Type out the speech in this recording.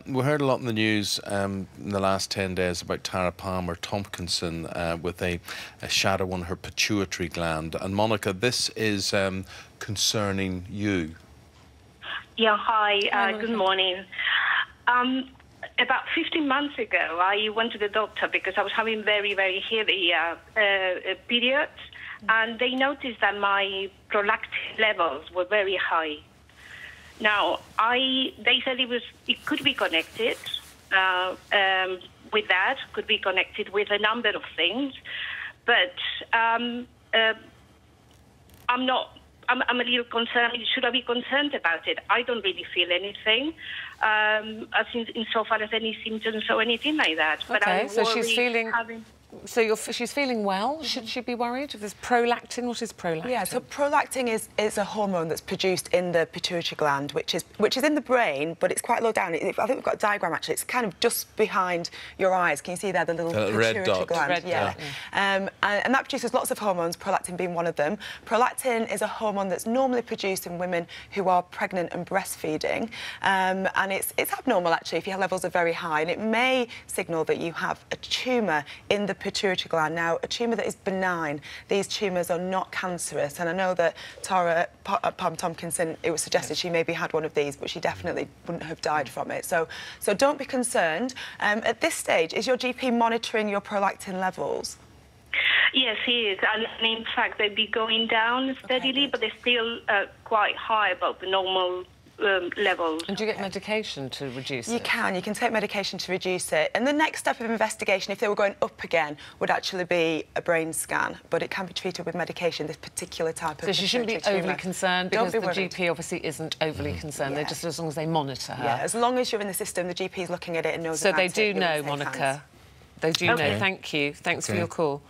We heard a lot in the news in the last 10 days about Tara Palmer-Tompkinson with a shadow on her pituitary gland. And Monica, this is concerning you. Yeah, hi, good morning. About 15 months ago, I went to the doctor because I was having very, very heavy periods, and they noticed that my prolactin levels were very high. Now, they said it could be connected with that, could be connected with a number of things, but I'm a little concerned. I mean, should I be concerned about it? I don't really feel anything, insofar as any symptoms or anything like that. But okay, I'm so she's feeling. She's feeling well. Mm-hmm. Should she be worried? If there's prolactin, what is prolactin? Yeah, so prolactin is a hormone that's produced in the pituitary gland, which is in the brain, but it's quite low down. I think we've got a diagram actually. It's kind of just behind your eyes. Can you see there the little pituitary red dot. gland? Red yeah. dot, yeah. And that produces lots of hormones, prolactin being one of them. Prolactin is a hormone that's normally produced in women who are pregnant and breastfeeding, and it's abnormal actually if your levels are very high, and it may signal that you have a tumour in the pituitary gland. Now, a tumour that is benign, these tumours are not cancerous, and I know that Tara Palmer-Tompkinson, it was suggested she maybe had one of these, but she definitely wouldn't have died from it. So don't be concerned. At this stage, is your GP monitoring your prolactin levels? Yes, he is, and in fact they'd be going down steadily, but they're still quite high above the normal levels. And do you get medication to reduce it? You can take medication to reduce it. And the next step of investigation, if they were going up again, would actually be a brain scan, but it can be treated with medication, this particular type of... So she shouldn't be overly concerned because the worried. GP obviously isn't overly concerned. They're just as long as they monitor her. Yeah, as long as you're in the system, the GP's looking at it and knows so about it. So they do know, Monica. They do know. Thank you. Thanks for your call.